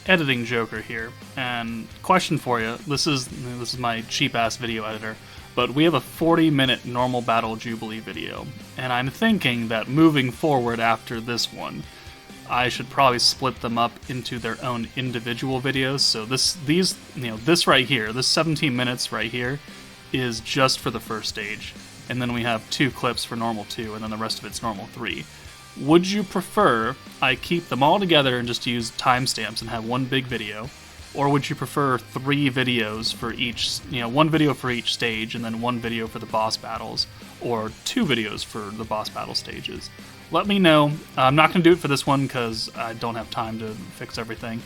editing Joker here, and question for you. This is my cheap-ass video editor, but we have a 40-minute normal battle Jubilee video, and I'm thinking that moving forward after this one, I should probably split them up into their own individual videos. So this right here, this 17 minutes right here, is just for the first stage, and then we have 2 clips for normal 2, and then the rest of it's normal 3. Would you prefer I keep them all together and just use timestamps and have one big video, or would you prefer 3 videos for each, one video for each stage and then one video for the boss battles, or 2 videos for the boss battle stages? Let me know. I'm not going to do it for this one because I don't have time to fix everything,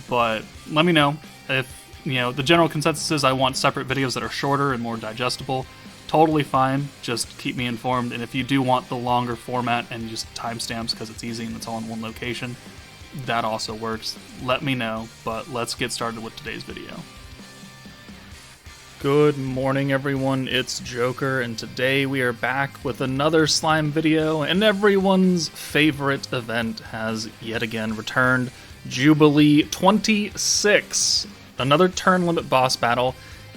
but let me know. If, the general consensus is I want separate videos that are shorter and more digestible, totally fine, just keep me informed. And if you do want the longer format and just timestamps because it's easy and it's all in one location, that also works. Let me know, but let's get started with today's video. Good morning, everyone, it's Joker, and today we are back with another slime video, and everyone's favorite event has yet again returned, Jubilee 26, another turn limit boss battle.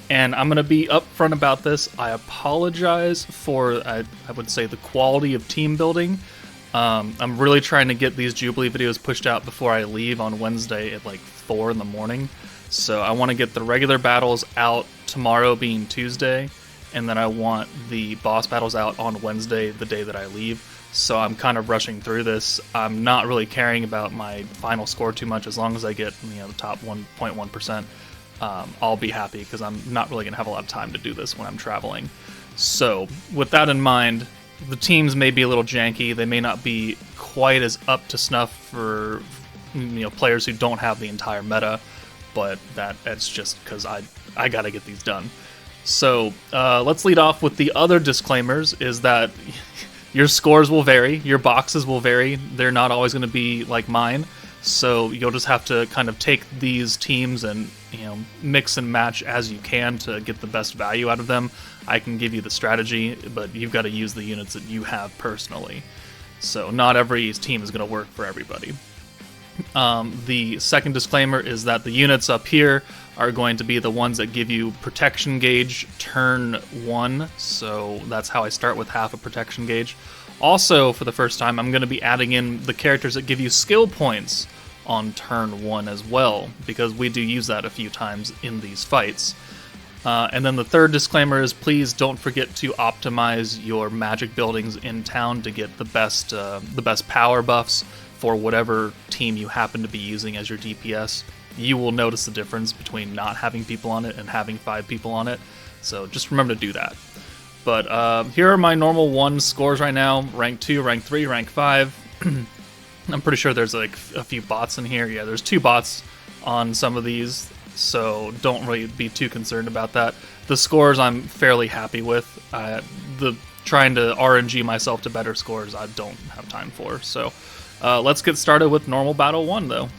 And I'm going to be upfront about this. I apologize for, I would say, the quality of team building. I'm really trying to get these Jubilee videos pushed out before I leave on Wednesday at like 4 in the morning. So I want to get the regular battles out tomorrow being Tuesday, and then I want the boss battles out on Wednesday, the day that I leave. So I'm kind of rushing through this. I'm not really caring about my final score too much as long as I get the top 1.1%. I'll be happy because I'm not really going to have a lot of time to do this when I'm traveling. So, with that in mind, the teams may be a little janky. They may not be quite as up to snuff for players who don't have the entire meta, but that's just because I got to get these done. So, let's lead off with the other disclaimers, is that your scores will vary, your boxes will vary. They're not always going to be like mine. So you'll just have to kind of take these teams and mix and match as you can to get the best value out of them. I can give you the strategy, but you've got to use the units that you have personally. So not every team is going to work for everybody. The second disclaimer is that the units up here are going to be the ones that give you protection gauge turn 1. So that's how I start, with half a protection gauge. Also, for the first time, I'm going to be adding in the characters that give you skill points on turn 1 as well, because we do use that a few times in these fights. And then the third disclaimer is, please don't forget to optimize your magic buildings in town to get the best power buffs for whatever team you happen to be using as your DPS. You will notice the difference between not having people on it and having 5 people on it, so just remember to do that. But here are my normal 1 scores right now. Rank 2, rank 3, rank 5. I'm pretty sure there's like a few bots in here. Yeah, there's 2 bots on some of these, so don't really be too concerned about that. The scores I'm fairly happy with. Trying to RNG myself to better scores, I don't have time for. So let's get started with normal battle 1, though.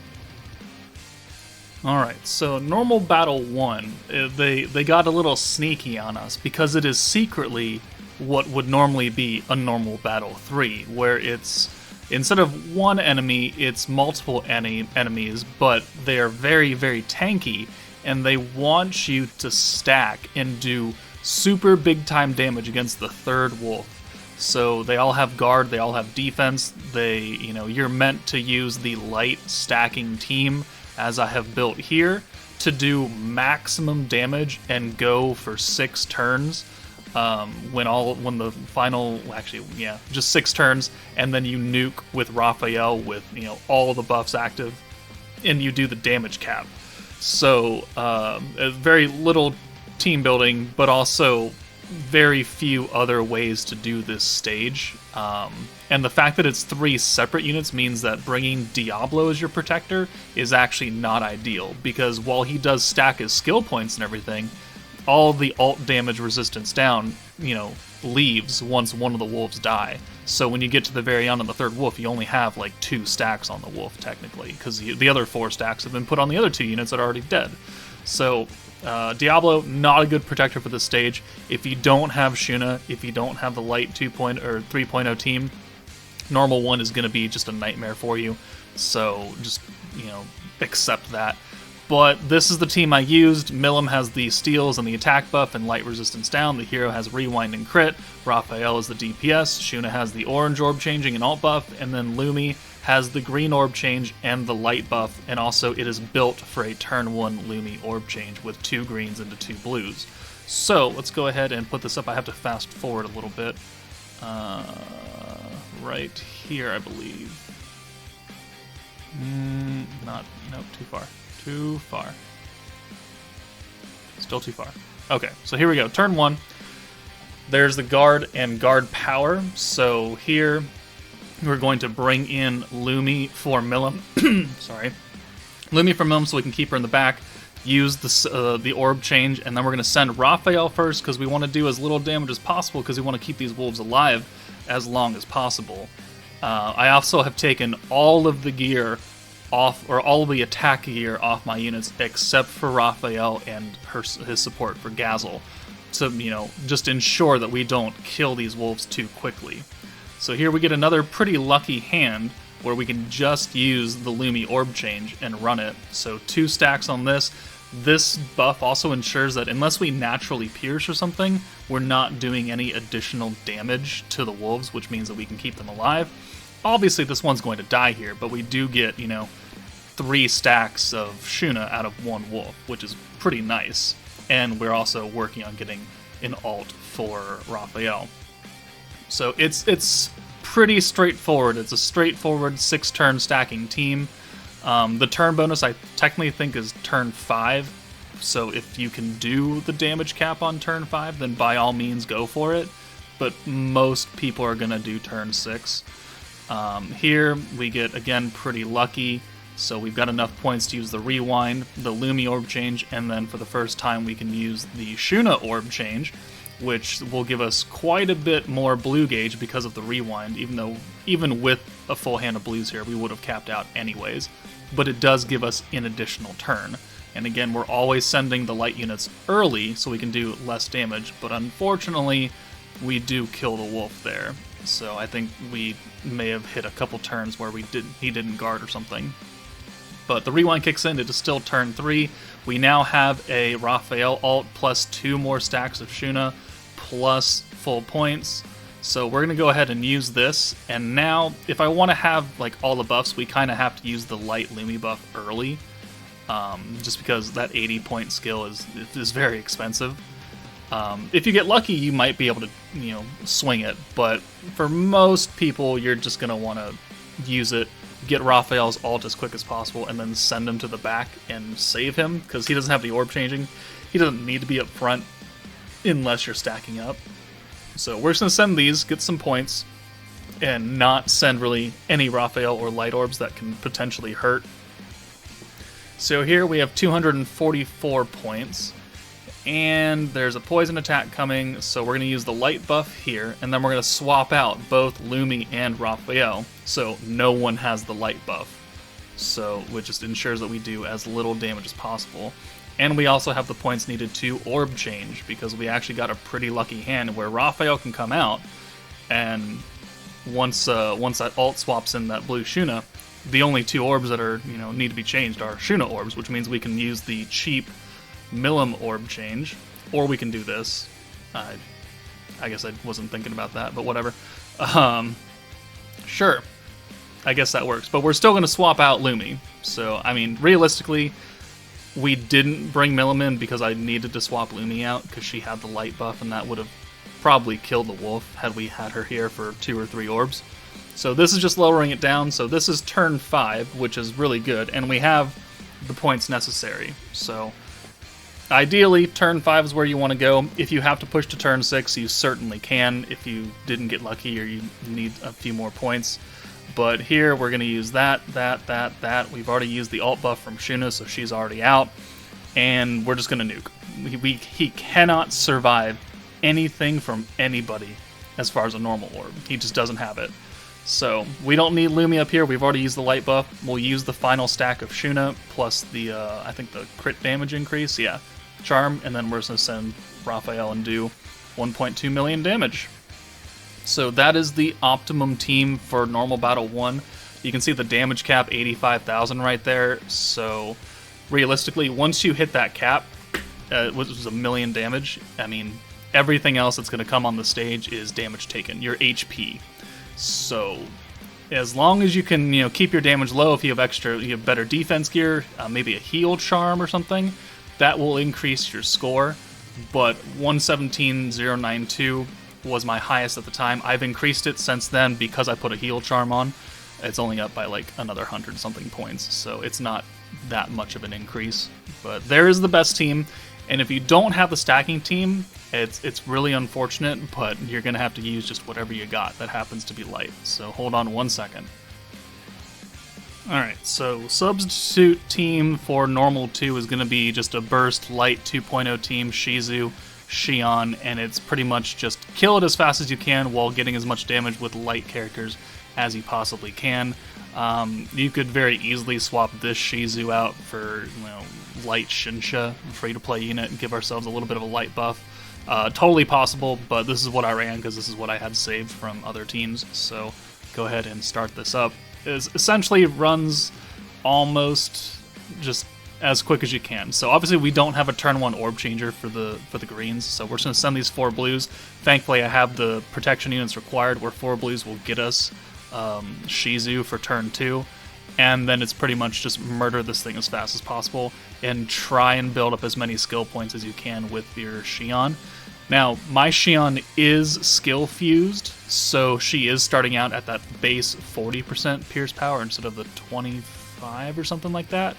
Alright, so normal battle 1, they got a little sneaky on us because it is secretly what would normally be a normal battle 3, where it's, instead of 1 enemy, it's multiple enemies, but they are very, very tanky, and they want you to stack and do super big time damage against the 3rd wolf. So they all have guard, they all have defense, you're meant to use the light stacking team, as I have built here, to do maximum damage and go for 6 turns. Just 6 turns, and then you nuke with Raphael with all the buffs active, and you do the damage cap. So very little team building, but also very few other ways to do this stage. And the fact that it's 3 separate units means that bringing Diablo as your protector is actually not ideal, because while he does stack his skill points and everything, all the alt damage resistance down, leaves once one of the wolves die. So when you get to the very end on the 3rd wolf, you only have like 2 stacks on the wolf technically, because the other 4 stacks have been put on the other 2 units that are already dead. So Diablo, not a good protector for this stage. If you don't have Shuna, if you don't have the light 2.0 or 3.0 team, normal 1 is going to be just a nightmare for you. So just, accept that. But this is the team I used. Milim has the steals and the attack buff and light resistance down. The hero has rewind and crit. Raphael is the DPS. Shuna has the orange orb changing and alt buff. And then Lumi has the green orb change and the light buff. And also it is built for a turn 1 Lumi orb change with 2 greens into 2 blues. So let's go ahead and put this up. I have to fast forward a little bit. Right here, I believe. Nope, too far. Too far. Still too far. Okay, so here we go. Turn 1. There's the guard and guard power. So here we're going to bring in Lumi for Milim. Sorry. Lumi for Milim so we can keep her in the back. Use the orb change, and then we're going to send Raphael first because we want to do as little damage as possible because we want to keep these wolves alive as long as possible. I also have taken all of the gear off, or all of the attack gear off my units except for Raphael and his support for Gazel to, just ensure that we don't kill these wolves too quickly. So here we get another pretty lucky hand where we can just use the Lumi orb change and run it. So 2 stacks on this. This buff also ensures that unless we naturally pierce or something, we're not doing any additional damage to the wolves, which means that we can keep them alive. Obviously this one's going to die here, but we do get, 3 stacks of Shuna out of 1 wolf, which is pretty nice. And we're also working on getting an alt for Raphael. So it's pretty straightforward. It's a straightforward 6-turn stacking team. The turn bonus I technically think is turn 5. So if you can do the damage cap on turn 5, then by all means go for it. But most people are going to do turn 6. Here we get, again, pretty lucky. So we've got enough points to use the rewind, the Lumi orb change, and then for the first time we can use the Shuna orb change, which will give us quite a bit more blue gauge because of the rewind, even with a full hand of blues here, we would have capped out anyways. But it does give us an additional turn. And again, we're always sending the light units early so we can do less damage, but unfortunately, we do kill the wolf there. So I think we may have hit a couple turns where he didn't guard or something. But the rewind kicks in, it is still turn 3. We now have a Raphael alt plus 2 more stacks of Shuna plus full points. So we're going to go ahead and use this. And now, if I want to have all the buffs, we kind of have to use the light Lumi buff early. Just because that 80-point skill is very expensive. If you get lucky, you might be able to swing it. But for most people, you're just going to want to use it, get Raphael's alt as quick as possible, and then send him to the back and save him, because he doesn't have the orb changing. He doesn't need to be up front unless you're stacking up. So we're just going to send these, get some points, and not send really any Raphael or light orbs that can potentially hurt. So here we have 244 points, and there's a poison attack coming, so we're going to use the light buff here, and then we're going to swap out both Lumi and Raphael, so no one has the light buff. So it just ensures that we do as little damage as possible. And we also have the points needed to orb change, because we actually got a pretty lucky hand where Raphael can come out, and once that alt swaps in that blue Shuna, the only 2 orbs that are need to be changed are Shuna orbs, which means we can use the cheap Milim orb change, or we can do this. I guess I wasn't thinking about that, but whatever. Sure, I guess that works. But we're still going to swap out Lumi. So, I mean, realistically, we didn't bring Milim in because I needed to swap Lumi out because she had the light buff, and that would have probably killed the wolf had we had her here for 2 or 3 orbs. So this is just lowering it down. So this is turn 5, which is really good, and we have the points necessary. So ideally, turn 5 is where you want to go. If you have to push to turn 6, you certainly can if you didn't get lucky or you need a few more points. But here, we're going to use that. We've already used the alt buff from Shuna, so she's already out. And we're just going to nuke. He cannot survive anything from anybody as far as a normal orb. He just doesn't have it. So we don't need Lumi up here. We've already used the light buff. We'll use the final stack of Shuna plus the, I think the crit damage increase. Yeah, charm. And then we're just going to send Raphael and do 1.2 million damage. So that is the optimum team for Normal Battle 1. You can see the damage cap, 85,000 right there. So realistically, once you hit that cap, which was 1 million damage, I mean, everything else that's going to come on the stage is damage taken, your HP. So as long as you can, keep your damage low, if you have better defense gear, maybe a heal charm or something, that will increase your score. But 117,092 was my highest at the time. I've increased it since then because I put a heal charm on. It's only up by like another 100 something points, so it's not that much of an increase. But there is the best team, and if you don't have the stacking team, it's really unfortunate, but you're going to have to use just whatever you got that happens to be light. So hold on 1 second. Alright, so substitute team for normal 2 is going to be just a burst light 2.0 team, Shizu, Xion, and it's pretty much just kill it as fast as you can while getting as much damage with light characters as you possibly can. You could very easily swap this Shizu out for light Shinsha, free-to-play unit, and give ourselves a little bit of a light buff. Totally possible, but this is what I ran because this is what I had saved from other teams, so go ahead and start this up. It essentially runs almost just as quick as you can. So obviously we don't have a turn 1 orb changer for the greens, so we're just going to send these 4 blues. Thankfully I have the protection units required where 4 blues will get us Shizu for turn 2, and then it's pretty much just murder this thing as fast as possible and try and build up as many skill points as you can with your Xion. Now, my Xion is skill fused, so she is starting out at that base 40% pierce power instead of the 25 or something like that.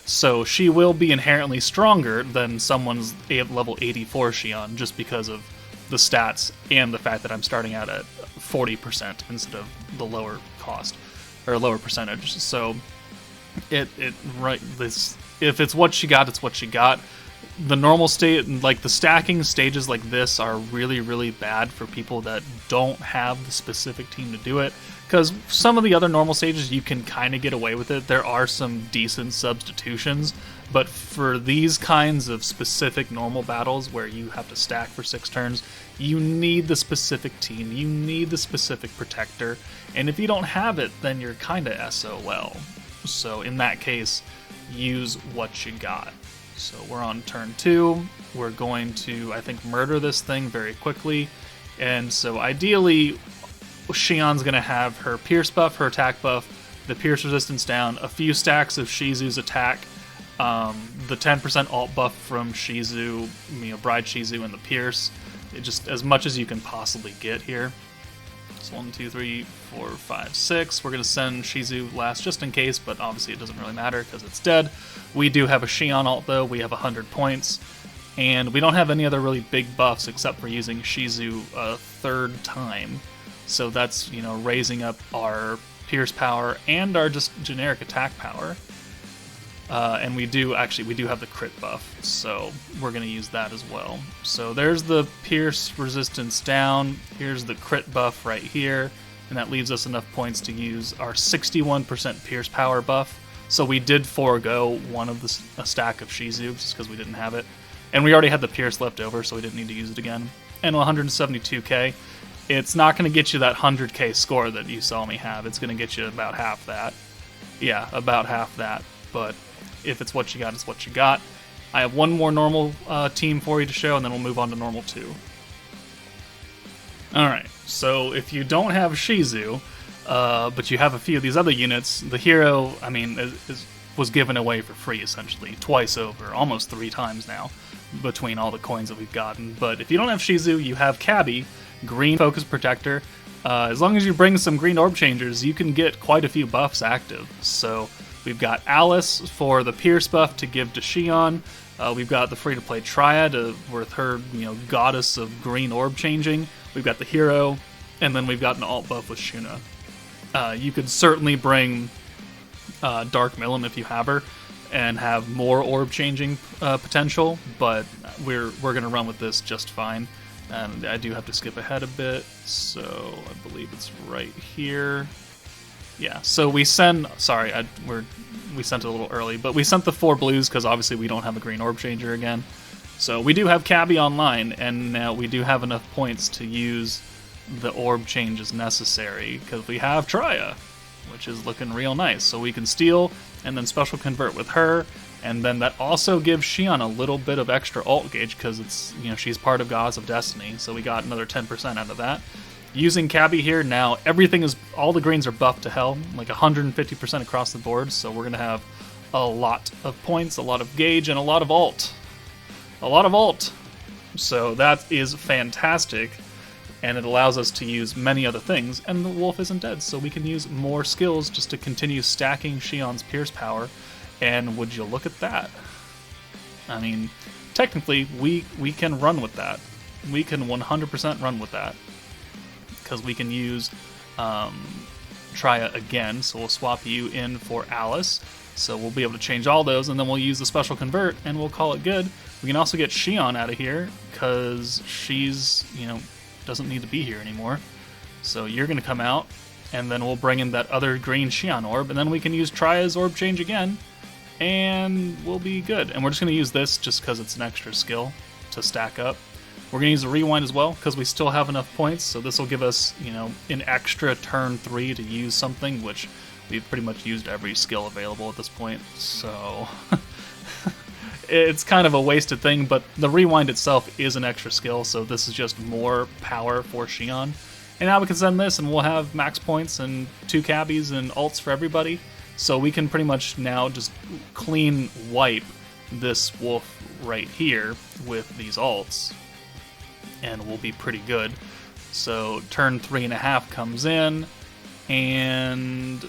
So she will be inherently stronger than someone's level 84 Xion just because of the stats and the fact that I'm starting out at 40% instead of the lower cost or lower percentage. So if it's what she got, it's what she got. The normal state, like the stacking stages like this, are really, really bad for people that don't have the specific team to do it. Because some of the other normal stages, you can kind of get away with it. There are some decent substitutions. But for these kinds of specific normal battles where you have to stack for 6 turns, you need the specific team. You need the specific protector. And if you don't have it, then you're kind of SOL. So in that case, use what you got. So we're on turn 2. We're going to, I think, murder this thing very quickly. And so ideally, Xion's going to have her pierce buff, her attack buff, the pierce resistance down, a few stacks of Shizu's attack, the 10% alt buff from Shizu, Bride Shizu, and the pierce. Just as much as you can possibly get here. So 1, 2, 3, 4, 5, 6. We're going to send Shizu last just in case, but obviously it doesn't really matter because it's dead. We do have a Xion alt though. We have 100 points. And we don't have any other really big buffs except for using Shizu a 3rd time. So that's, raising up our pierce power and our just generic attack power. And we do have the crit buff, so we're going to use that as well. So there's the pierce resistance down, here's the crit buff right here, and that leaves us enough points to use our 61% pierce power buff. So we did forego one of a stack of Shizu just because we didn't have it. And we already had the pierce left over, so we didn't need to use it again. And 172k. It's not going to get you that 100k score that you saw me have. It's going to get you about half that. Yeah, about half that. But if it's what you got, it's what you got. I have one more normal team for you to show, and then we'll move on to normal 2. Alright, so if you don't have Shizu, but you have a few of these other units, the hero, was given away for free, essentially, twice over, almost 3 times now, between all the coins that we've gotten. But if you don't have Shizu, you have Chabby, green focus protector. As long as you bring some green orb changers, you can get quite a few buffs active. So we've got Alice for the pierce buff to give to Xion. We've got the free-to-play Triad with her, goddess of green orb changing. We've got the hero, and then we've got an alt buff with Shuna. You could certainly bring Dark Milim if you have her, and have more orb changing potential, but we're going to run with this just fine. And I do have to skip ahead a bit, so I believe it's right here. Yeah, so we send, we sent it a little early, but we sent the 4 blues because obviously we don't have a green orb changer again. So we do have Chabby online, and now we do have enough points to use the orb changes necessary because we have Trya. which is looking real nice. So we can steal and then special convert with her, and then that also gives Shion a little bit of extra ult gauge because it's, you know, she's part of Gods of Destiny, so we got another 10% out of that. Using Chabby here, now everything is, all the greens are buffed to hell, like 150% across the board, so we're going to have a lot of points, a lot of gauge, and a lot of ult. A lot of ult. So that is fantastic, and it allows us to use many other things, and the wolf isn't dead, so we can use more skills just to continue stacking Shion's Pierce power, and would you look at that? I mean, technically, we can run with that. We can 100% run with that, because we can use Trya again, so we'll swap you in for Alice, so we'll be able to change all those, and then we'll use the special convert, and we'll call it good. We can also get Shion out of here, because she's, you know, doesn't need to be here anymore. So you're going to come out, and then we'll bring in that other green Shion orb, and then we can use Trya's orb change again, and we'll be good. And we're just going to use this just because it's an extra skill to stack up. We're going to use the rewind as well, because we still have enough points, so this will give us, you know, an extra turn 3 to use something, which we've pretty much used every skill available at this point, so it's kind of a wasted thing, but the rewind itself is an extra skill, so this is just more power for Shion. And now we can send this, and we'll have max points and 2 Chabbies and ults for everybody, so we can pretty much now just clean wipe this wolf right here with these ults, and we'll be pretty good. So turn 3.5 comes in, and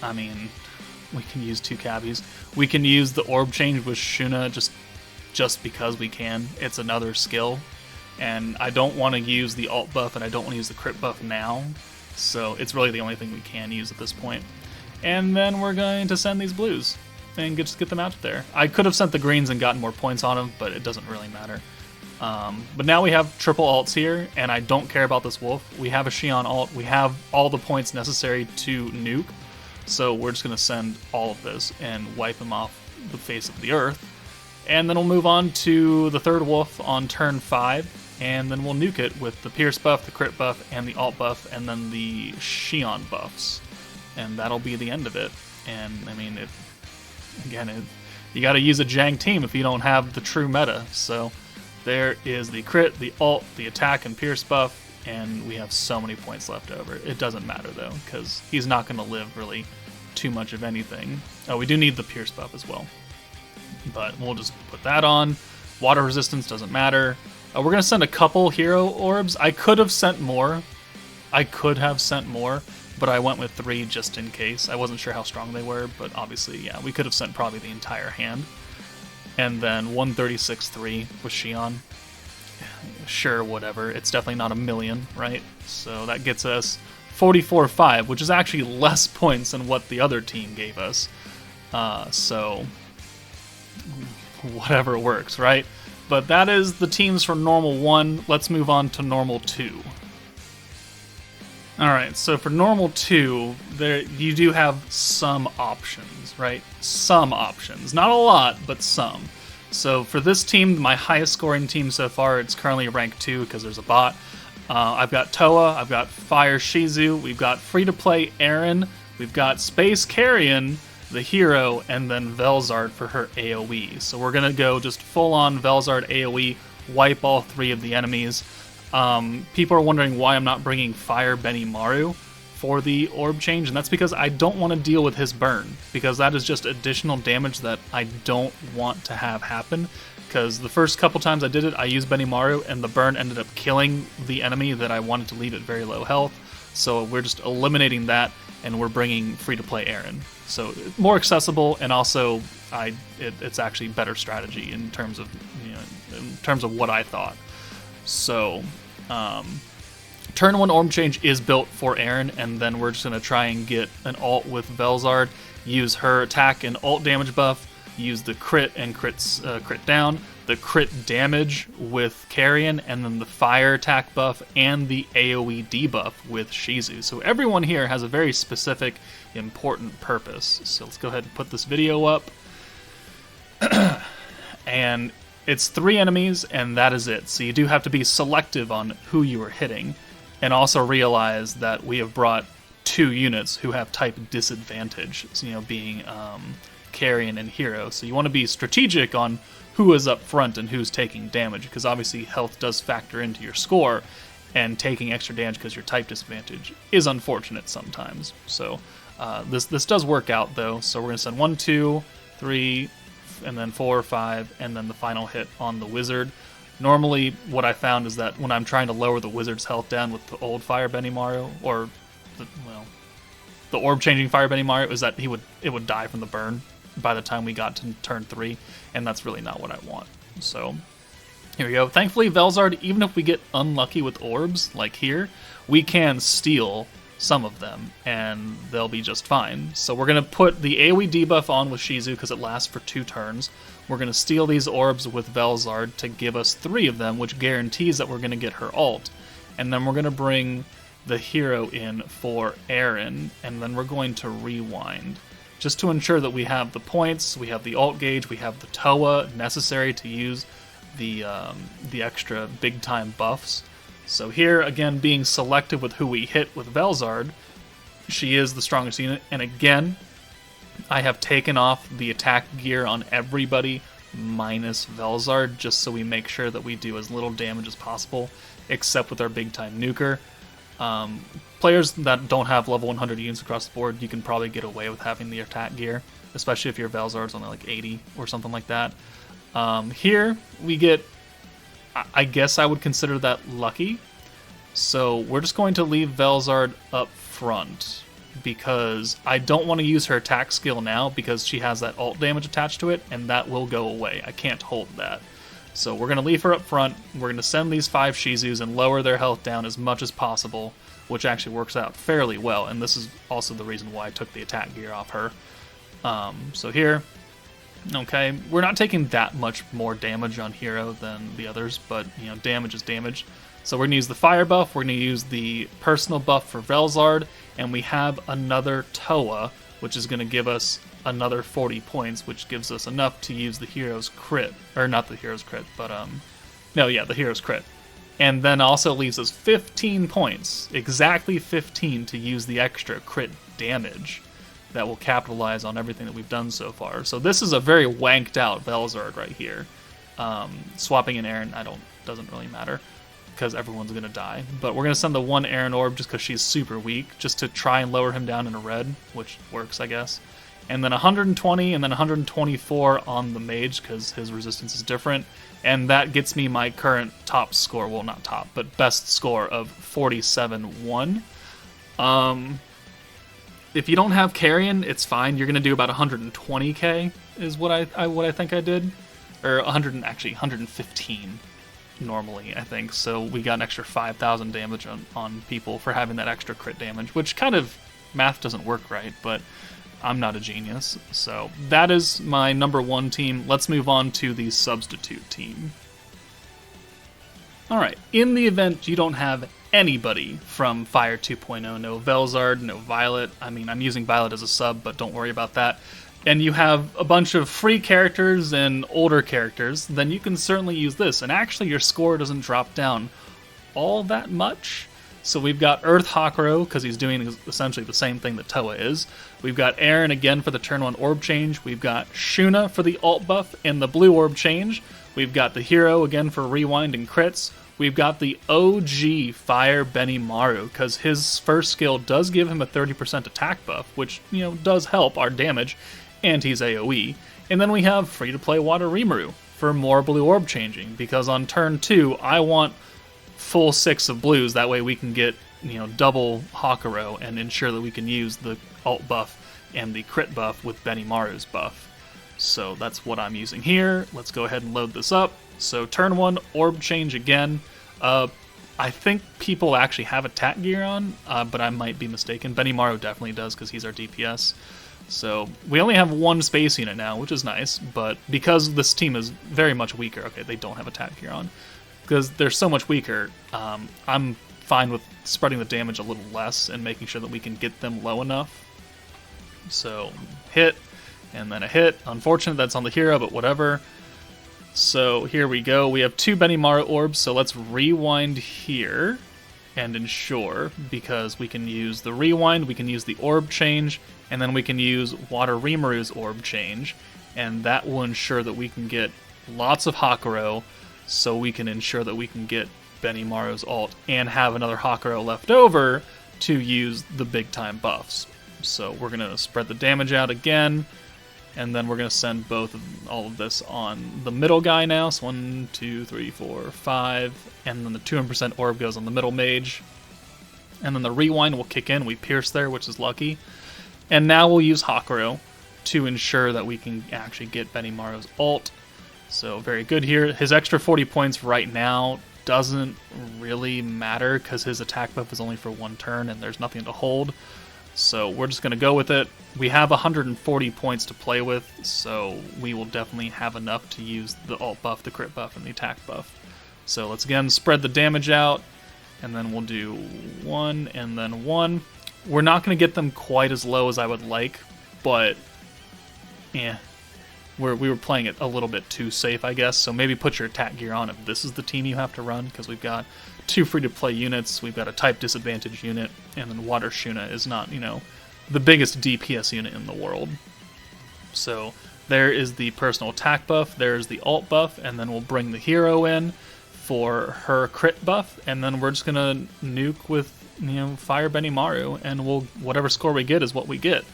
I mean, we can use 2 Chabbies. We can use the orb change with Shuna just because we can. It's another skill, and I don't want to use the ult buff, and I don't want to use the crit buff now, so it's really the only thing we can use at this point. And then we're going to send these blues and just get them out there. I could have sent the greens and gotten more points on them, but it doesn't really matter. But now we have triple ults here, and I don't care about this wolf. We have a Shion ult. We have all the points necessary to nuke, so we're just going to send all of this and wipe him off the face of the earth. And then we'll move on to the third wolf on turn 5, and then we'll nuke it with the Pierce buff, the crit buff, and the ult buff, and then the Shion buffs. And that'll be the end of it. And, I mean, you got to use a Jang team if you don't have the true meta, so there is the crit, the ult, the attack, and Pierce buff, and we have so many points left over. It doesn't matter, though, because he's not going to live really too much of anything. Oh, we do need the Pierce buff as well, but we'll just put that on. Water resistance doesn't matter. We're going to send a couple hero orbs. I could have sent more, but I went with 3 just in case. I wasn't sure how strong they were, but obviously, yeah, we could have sent probably the entire hand. And then 136.3 with Shion. Sure, whatever. It's definitely not a million, right? So that gets us 44.5, which is actually less points than what the other team gave us. So whatever works, right? But that is the teams for Normal 1. Let's move on to Normal 2. Alright, so for Normal 2, you do have some options, right? Some options. Not a lot, but some. So for this team, my highest scoring team so far, it's currently rank 2 because there's a bot. I've got Toa, I've got Fire Shizu, we've got free-to-play Aaron, we've got Space Carrion, the hero, and then Velzard for her AoE. So we're going to go just full-on Velzard AoE, wipe all 3 of the enemies. People are wondering why I'm not bringing Fire Benimaru for the orb change, and that's because I don't want to deal with his burn, because that is just additional damage that I don't want to have happen, because the first couple times I did it, I used Benimaru, and the burn ended up killing the enemy that I wanted to leave at very low health, so we're just eliminating that, and we're bringing free-to-play Aaron. So more accessible, and also it's actually better strategy in terms of, you know, in terms of what I thought. So, turn 1 orb change is built for Aaron, and then we're just going to try and get an ult with Velzard, use her attack and ult damage buff, use the crit and crit down, the crit damage with Carrion, and then the fire attack buff and the AoE debuff with Shizu. So everyone here has a very specific, important purpose. So let's go ahead and put this video up. And it's 3 enemies, and that is it. So you do have to be selective on who you are hitting, and also realize that we have brought 2 units who have type disadvantage, so, being Carrion and Hero. So you want to be strategic on who is up front and who's taking damage, because obviously health does factor into your score, and taking extra damage because your type disadvantage is unfortunate sometimes. So this does work out, though. So we're going to send 1, 2, 3, and then 4, 5, and then the final hit on the wizard. Normally, what I found is that when I'm trying to lower the wizard's health down with the old Fire Benimaru, or the orb-changing Fire Benimaru, is that it would die from the burn by the time we got to turn 3, and that's really not what I want. So here we go. Thankfully, Velzard, even if we get unlucky with orbs, like here, we can steal some of them, and they'll be just fine. So we're going to put the AoE debuff on with Shizu because it lasts for 2 turns. We're going to steal these orbs with Velzard to give us 3 of them, which guarantees that we're going to get her ult. And then we're going to bring the hero in for Aaron, and then we're going to rewind, just to ensure that we have the points, we have the ult gauge, we have the Toa necessary to use the extra big-time buffs. So here, again, being selective with who we hit with Velzard, she is the strongest unit, and again, I have taken off the attack gear on everybody minus Velzard, just so we make sure that we do as little damage as possible, except with our big-time nuker. Players that don't have level 100 units across the board, you can probably get away with having the attack gear, especially if your Velzard's only like 80 or something like that. Here, we get, I guess I would consider that lucky. So we're just going to leave Velzard up front, because I don't want to use her attack skill now, because she has that ult damage attached to it, and that will go away. I can't hold that. So we're going to leave her up front, we're going to send these 5 Shizus and lower their health down as much as possible, which actually works out fairly well, and this is also the reason why I took the attack gear off her. So here, okay, we're not taking that much more damage on Hero than the others, but, damage is damage. So we're going to use the fire buff, we're going to use the personal buff for Velzard, and we have another Toa, which is going to give us another 40 points, which gives us enough to use the hero's crit, or not the hero's crit, but the hero's crit. And then also leaves us 15 points, exactly 15, to use the extra crit damage that will capitalize on everything that we've done so far. So this is a very wanked out Velzard right here. Swapping in Aaron, doesn't really matter, because everyone's going to die. But we're going to send the 1 Aaron orb just because she's super weak, just to try and lower him down in a red, which works, I guess. And then 120 and then 124 on the mage, because his resistance is different. And that gets me my current top score, well, not top, but best score of 47-1. If you don't have Carrion, it's fine. You're going to do about 120k is what I think I did. Or 115 normally, I think. So we got an extra 5,000 damage on people for having that extra crit damage, which kind of, math doesn't work right, but I'm not a genius. So that is my number 1 team. Let's move on to the substitute team. Alright, in the event you don't have anybody from Fire 2.0, no Velzard, no Violet. I mean, I'm using Violet as a sub, but don't worry about that. And you have a bunch of free characters and older characters, then you can certainly use this. And actually, your score doesn't drop down all that much. So we've got Earth Hakuro, because he's doing essentially the same thing that Toa is. We've got Aaron again for the turn 1 orb change. We've got Shuna for the alt buff and the blue orb change. We've got the hero again for rewind and crits. We've got the OG Fire Benimaru, because his first skill does give him a 30% attack buff, which, does help our damage, and he's AoE. And then we have free-to-play Water Rimuru for more blue orb changing, because on turn 2, I want full 6 of blues, that way we can get, double Hakuro and ensure that we can use the alt buff and the crit buff with Benimaru's buff. So that's what I'm using here. Let's go ahead and load this up. So turn 1, orb change again. I think people actually have attack gear on, but I might be mistaken. Benimaru definitely does, because he's our DPS. So we only have 1 space unit now, which is nice, but because this team is very much weaker, okay, they don't have attack gear on, because they're so much weaker, I'm fine with spreading the damage a little less and making sure that we can get them low enough. So hit, and then a hit. Unfortunate that's on the hero, but whatever. So here we go. We have 2 Benimaru orbs, so let's rewind here. and ensure, because we can use the rewind, we can use the orb change, and then we can use Water Rimaru's orb change, and that will ensure that we can get lots of Hakuro, so we can ensure that we can get Benimaru's ult and have another Hakuro left over to use the big time buffs. So we're going to spread the damage out again, and then we're going to send all of this on the middle guy now. So 1, 2, 3, 4, 5, and then the 200% orb goes on the middle mage. And then the rewind will kick in. We pierce there, which is lucky. And now we'll use Hakuro to ensure that we can actually get Benimaru's ult. So very good here. His extra 40 points right now doesn't really matter because his attack buff is only for 1 turn and there's nothing to hold. So we're just going to go with it. We have 140 points to play with, so we will definitely have enough to use the ult buff, the crit buff, and the attack buff. So let's again spread the damage out, and then we'll do 1 and then 1. We're not going to get them quite as low as I would like, but yeah, we were playing it a little bit too safe, I guess. So maybe put your attack gear on if this is the team you have to run, because we've got 2 free-to-play units, we've got a type disadvantage unit, and then Water Shuna is not, the biggest DPS unit in the world. So there is the personal attack buff, there's the ult buff, and then we'll bring the hero in for her crit buff, and then we're just gonna nuke with fire Benimaru, and whatever score we get is what we get.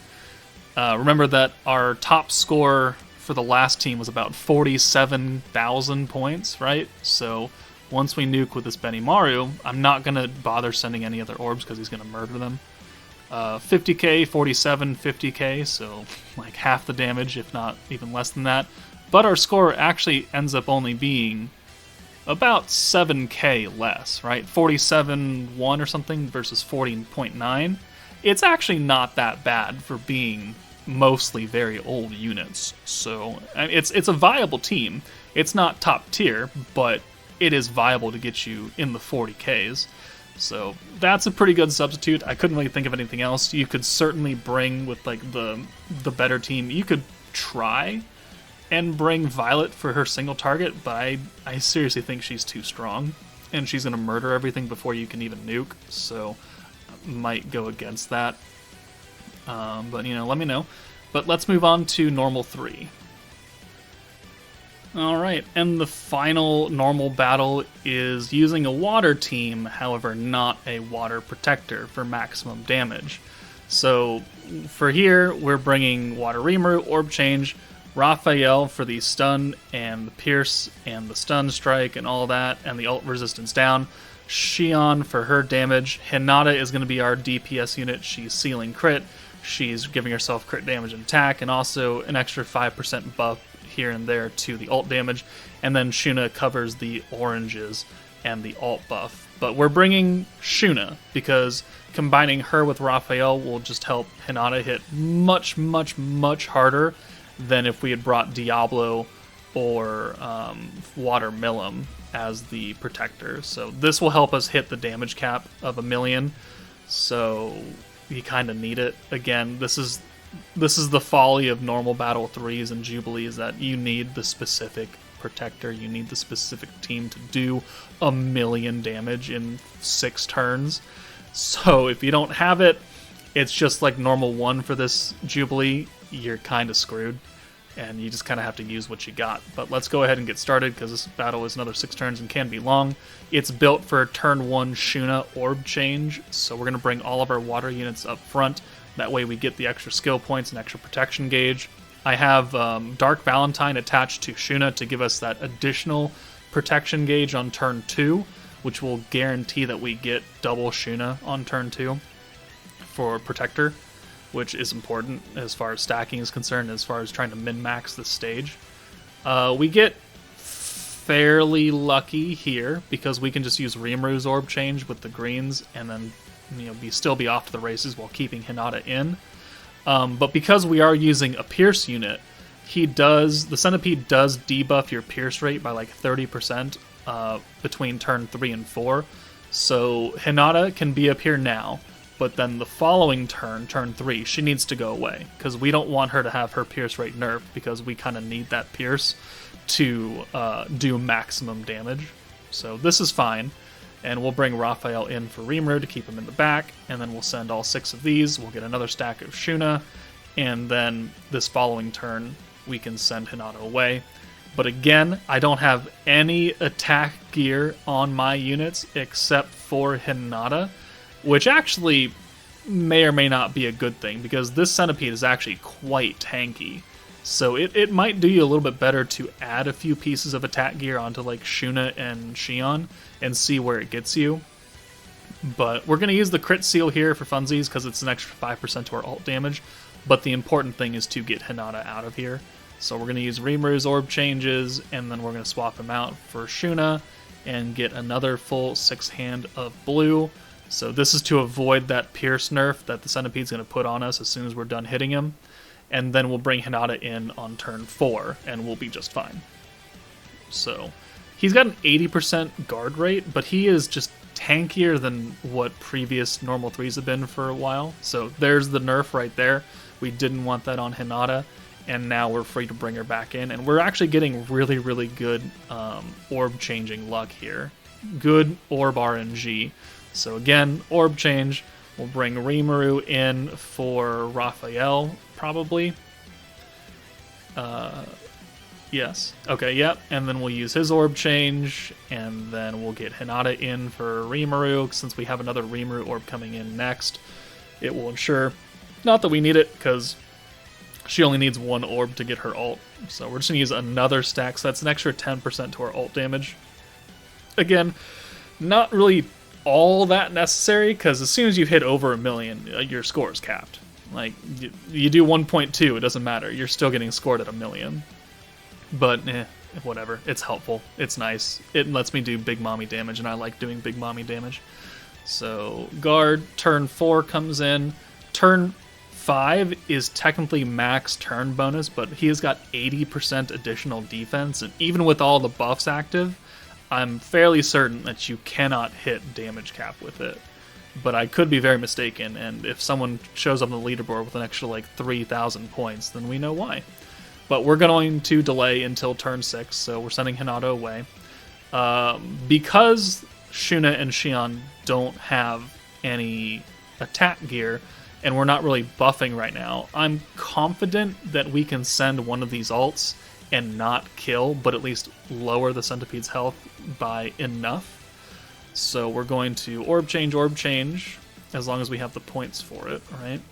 Remember that our top score for the last team was about 47,000 points, right? So once we nuke with this Benimaru, I'm not gonna bother sending any other orbs because he's gonna murder them. 50k, 47, 50k, so like half the damage, if not even less than that. But our score actually ends up only being about 7k less, right? 47.1 or something versus 40.9. It's actually not that bad for being mostly very old units. So it's a viable team. It's not top tier, but it is viable to get you in the 40ks. So that's a pretty good substitute. I couldn't really think of anything else. You could certainly bring with like the better team. You could try and bring Violet for her single target, but I seriously think she's too strong, and she's gonna murder everything before you can even nuke. So might go against that. But let me know. But let's move on to normal 3. Alright, and the final normal battle is using a water team, however not a water protector for maximum damage. So for here, we're bringing Water Rimaru, Orb Change, Raphael for the stun and the pierce and the stun strike and all that, and the ult resistance down. Shion for her damage. Hinata is going to be our DPS unit. She's sealing crit. She's giving herself crit damage and attack, and also an extra 5% buff here and there to the ult damage, and then Shuna covers the oranges and the ult buff. But we're bringing Shuna because combining her with Raphael will just help Hinata hit much, much, much harder than if we had brought Diablo or Water Milim as the protector. So this will help us hit the damage cap of 1,000,000. So you kind of need it. Again, this is the folly of normal battle 3s and Jubilees, that you need the specific protector, you need the specific team to do 1,000,000 damage in 6 turns. So if you don't have it, it's just like normal 1 for this Jubilee, you're kind of screwed, and you just kind of have to use what you got. But let's go ahead and get started, because this battle is another 6 turns and can be long. It's built for turn 1 Shuna orb change, so we're going to bring all of our water units up front. That way we get the extra skill points and extra protection gauge. I have Dark Valentine attached to Shuna to give us that additional protection gauge on turn 2, which will guarantee that we get double Shuna on turn 2 for protector, which is important as far as stacking is concerned, as far as trying to min-max the stage. We get fairly lucky here because we can just use Rimaru's orb change with the greens and then still be off to the races while keeping Hinata in. But because we are using a Pierce unit, the Centipede does debuff your Pierce rate by like 30% between turn 3 and 4. So Hinata can be up here now, but then the following turn 3, she needs to go away, because we don't want her to have her Pierce rate nerfed, because we kind of need that Pierce to do maximum damage. So this is fine. And we'll bring Raphael in for Rimuru to keep him in the back, and then we'll send all 6 of these. We'll get another stack of Shuna, and then this following turn, we can send Hinata away. But again, I don't have any attack gear on my units except for Hinata, which actually may or may not be a good thing, because this Centipede is actually quite tanky. So it might do you a little bit better to add a few pieces of attack gear onto like Shuna and Shion and see where it gets you. But we're going to use the crit seal here for funsies because it's an extra 5% to our ult damage. But the important thing is to get Hinata out of here. So we're going to use Rimuru's orb changes, and then we're going to swap him out for Shuna and get another full 6 hand of blue. So this is to avoid that Pierce nerf that the Centipede's going to put on us as soon as we're done hitting him. And then we'll bring Hinata in on turn 4, and we'll be just fine. So he's got an 80% guard rate, but he is just tankier than what previous normal 3s have been for a while. So there's the nerf right there. We didn't want that on Hinata, and now we're free to bring her back in. And we're actually getting really, really good orb changing luck here. Good orb RNG. So again, orb change. We'll bring Rimuru in for Raphael, probably. Yes. Okay, yep. And then we'll use his orb change, and then we'll get Hinata in for Rimuru. Since we have another Rimuru orb coming in next, it will ensure, not that we need it, because she only needs 1 orb to get her ult. So we're just going to use another stack, so that's an extra 10% to our ult damage. Again, not really all that necessary, because as soon as you hit over 1 million, your score is capped. Like, you do 1.2, it doesn't matter. You're still getting scored at 1 million. But, whatever. It's helpful. It's nice. It lets me do big mommy damage, and I like doing big mommy damage. So, guard, turn 4 comes in. Turn 5 is technically max turn bonus, but he has got 80% additional defense, and even with all the buffs active, I'm fairly certain that you cannot hit damage cap with it. But I could be very mistaken, and if someone shows up on the leaderboard with an extra like 3,000 points, then we know why. But we're going to delay until turn 6, so we're sending Hinata away. Because Shuna and Shion don't have any attack gear, and we're not really buffing right now, I'm confident that we can send one of these ults and not kill, but at least lower the Centipede's health by enough. So we're going to orb change, as long as we have the points for it, right?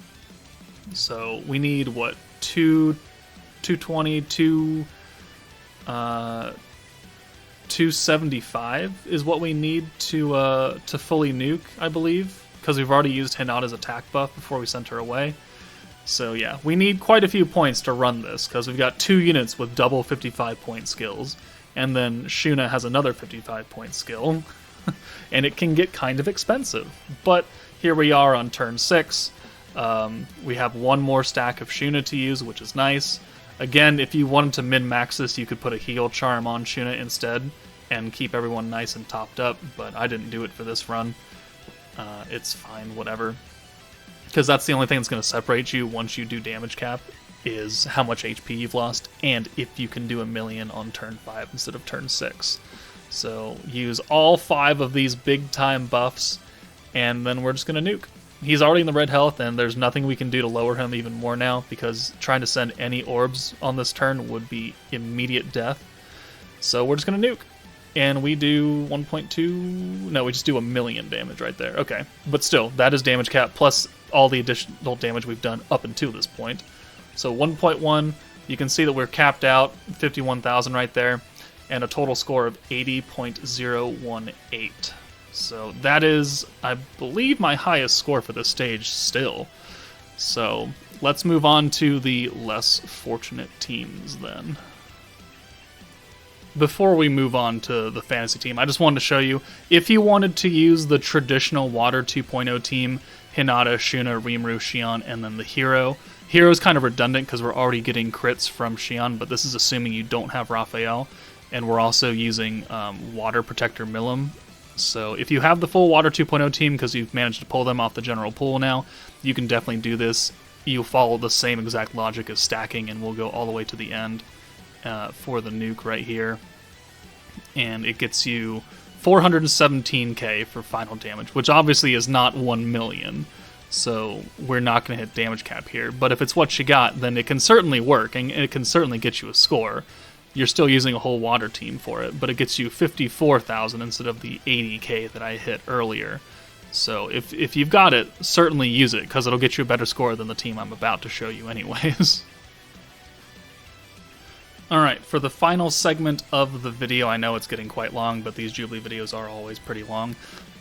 So we need, what, 220, 275 is what we need to fully nuke, I believe, because we've already used Hinata's attack buff before we sent her away. So yeah, we need quite a few points to run this, because we've got 2 units with double 55-point skills, and then Shuna has another 55-point skill, and it can get kind of expensive. But here we are on turn 6. We have 1 more stack of Shuna to use, which is nice. Again, if you wanted to min-max this, you could put a heal charm on Shuna instead, and keep everyone nice and topped up, but I didn't do it for this run. It's fine, whatever. Because that's the only thing that's going to separate you once you do damage cap, is how much HP you've lost, and if you can do 1 million on turn 5 instead of turn 6. So use all 5 of these big time buffs, and then we're just going to nuke. He's already in the red health, and there's nothing we can do to lower him even more now, because trying to send any orbs on this turn would be immediate death. So we're just going to nuke. And we do 1.2... No, we just do 1 million damage right there. Okay. But still, that is damage cap, plus all the additional damage we've done up until this point. So 1.1, you can see that we're capped out, 51,000 right there, and a total score of 80.018. So that is, I believe, my highest score for this stage still. So let's move on to the less fortunate teams then. Before we move on to the fantasy team, I just wanted to show you, if you wanted to use the traditional Water 2.0 team, Hinata, Shuna, Rimuru, Shion, and then the hero. Hero is kind of redundant because we're already getting crits from Shion, but this is assuming you don't have Raphael, and we're also using Water Protector Milim. So if you have the full Water 2.0 team, because you've managed to pull them off the general pool now, you can definitely do this. You'll follow the same exact logic as stacking, and we'll go all the way to the end for the nuke right here. And it gets you 417k for final damage, which obviously is not 1 million. So we're not going to hit damage cap here. But if it's what she got, then it can certainly work, and it can certainly get you a score. You're still using a whole water team for it, but it gets you 54,000 instead of the 80k that I hit earlier. So if you've got it, certainly use it, because it'll get you a better score than the team I'm about to show you anyways. Alright, for the final segment of the video, I know it's getting quite long, but these Jubilee videos are always pretty long.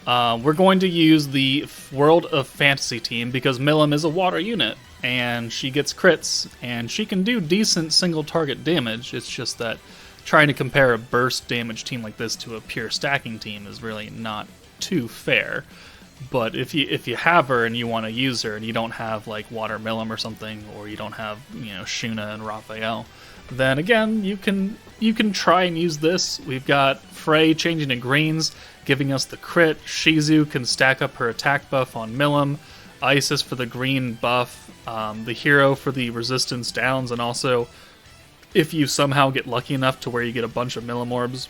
We're going to use the World of Fantasy team, because Milim is a water unit, and she gets crits, and she can do decent single target damage. It's just that trying to compare a burst damage team like this to a pure stacking team is really not too fair. But if you have her and you want to use her and you don't have like Water Milim or something, or you don't have, you know, Shuna and Raphael, then again you can try and use this. We've got Frey changing to greens, giving us the crit. Shizu can stack up her attack buff on Milim. Isis for the green buff, the hero for the resistance downs, and also if you somehow get lucky enough to where you get a bunch of Milim orbs,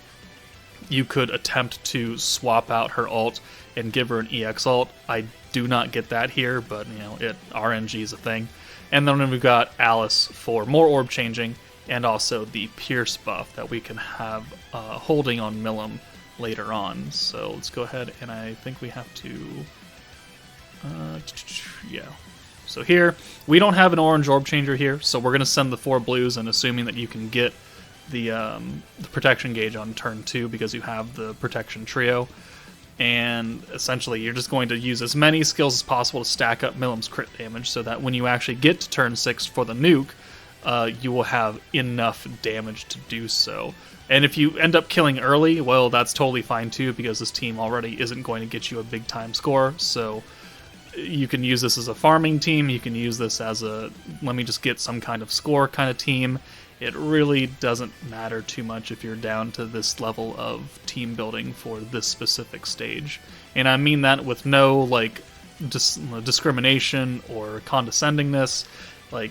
you could attempt to swap out her ult and give her an EX ult. I do not get that here, but you know, RNG is a thing. And then we've got Alice for more orb changing, and also the Pierce buff that we can have holding on Milim later on. So let's go ahead, and I think we have to... yeah. So here, we don't have an orange orb changer here, so we're going to send the 4 blues, and assuming that you can get the protection gauge on turn 2 because you have the protection trio. And essentially you're just going to use as many skills as possible to stack up Milim's crit damage, so that when you actually get to turn 6 for the nuke, you will have enough damage to do so. And if you end up killing early, well, that's totally fine too, because this team already isn't going to get you a big time score. So you can use this as a farming team, you can use this as a let me just get some kind of score kind of team. It really doesn't matter too much if you're down to this level of team building for this specific stage. And I mean that with no like discrimination or condescendingness. Like,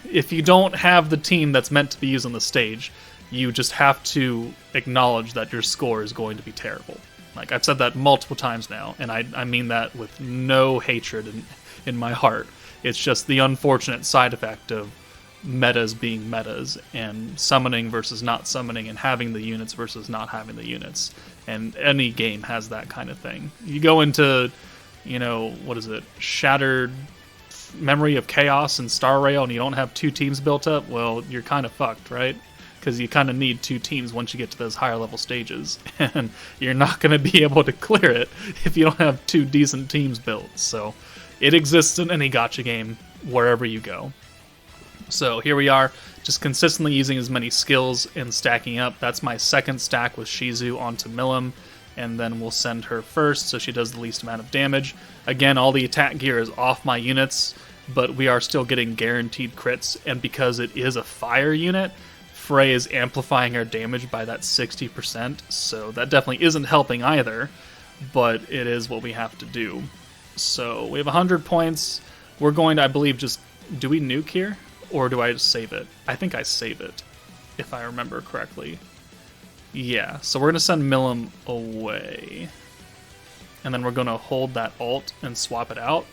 if you don't have the team that's meant to be used on the stage, you just have to acknowledge that your score is going to be terrible. Like, I've said that multiple times now, and I mean that with no hatred in my heart. It's just the unfortunate side effect of metas being metas, and summoning versus not summoning, and having the units versus not having the units. And any game has that kind of thing. You go into, you know, what is it, Shattered Memory of Chaos and Star Rail, and you don't have 2 teams built up, well, you're kind of fucked, right? Because you kind of need 2 teams once you get to those higher level stages, and you're not going to be able to clear it if you don't have 2 decent teams built. So it exists in any gacha game wherever you go. So here we are, just consistently using as many skills and stacking up. That's my second stack with Shizu onto Milim, and then we'll send her first so she does the least amount of damage. Again, all the attack gear is off my units, but we are still getting guaranteed crits, and because it is a fire unit, Frey is amplifying her damage by that 60%, so that definitely isn't helping either, but it is what we have to do. So we have 100 points. We're going to, I believe, just... do we nuke here? Or do I just save it? I think I save it, if I remember correctly. Yeah, so we're going to send Milim away. And then we're going to hold that ult and swap it out.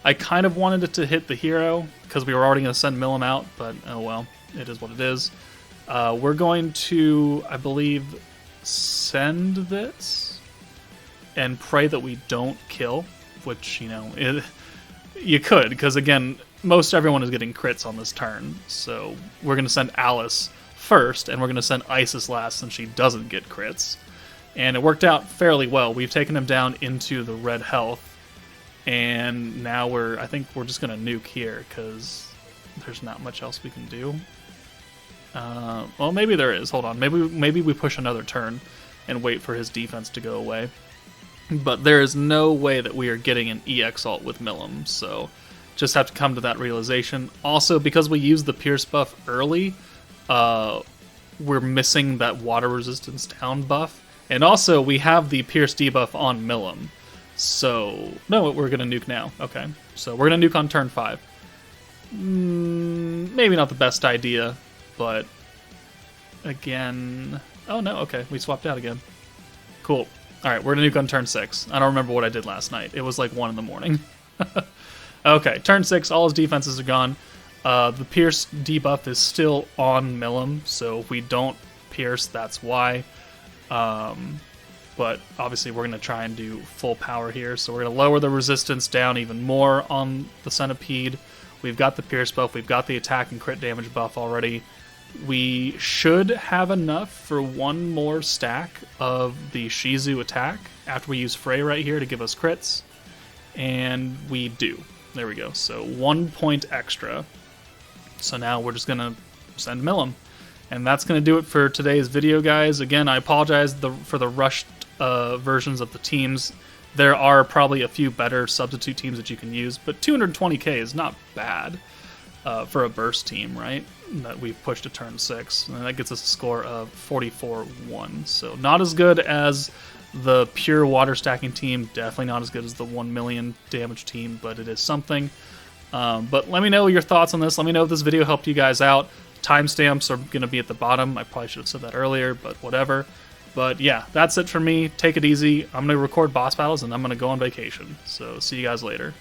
I kind of wanted it to hit the hero, because we were already going to send Milim out, but oh well, it is what it is. We're going to, I believe, send this and pray that we don't kill, which, you know, you could, because again, most everyone is getting crits on this turn, so we're going to send Alice first, and we're going to send Isis last since she doesn't get crits. And it worked out fairly well. We've taken him down into the red health, and now I think we're just going to nuke here, because there's not much else we can do. Well, maybe there is. Hold on. Maybe we push another turn and wait for his defense to go away. But there is no way that we are getting an EX ult with Milim, so just have to come to that realization. Also, because we used the Pierce buff early, we're missing that water resistance down buff. And also, we have the Pierce debuff on Milim. So, no, we're going to nuke now. Okay, so we're going to nuke on turn 5. Maybe not the best idea, but again... oh no, okay, we swapped out again. cool. Alright, we're gonna nuke on turn 6. I don't remember what I did last night. It was like 1 in the morning. Okay, turn 6, all his defenses are gone. The Pierce debuff is still on Milim, so if we don't Pierce, that's why. But obviously we're going to try and do full power here, so we're going to lower the resistance down even more on the Centipede. We've got the Pierce buff, we've got the attack and crit damage buff already. We should have enough for one more stack of the Shizu attack after we use Frey right here to give us crits. And we do. There we go. So 1 point extra. So now we're just going to send Milim. And that's going to do it for today's video, guys. Again, I apologize for the rushed versions of the teams. There are probably a few better substitute teams that you can use, but 220k is not bad for a burst team, right? That we've pushed to turn 6. And that gets us a score of 44-1. So not as good as the pure water stacking team, definitely not as good as the 1 million damage team, but it is something. But let me know your thoughts on this. Let me know if this video helped you guys out. Timestamps are going to be at the bottom. I probably should have said that earlier, but whatever. But yeah, that's it for me. Take it easy. I'm going to record boss battles, and I'm going to go on vacation. So see you guys later.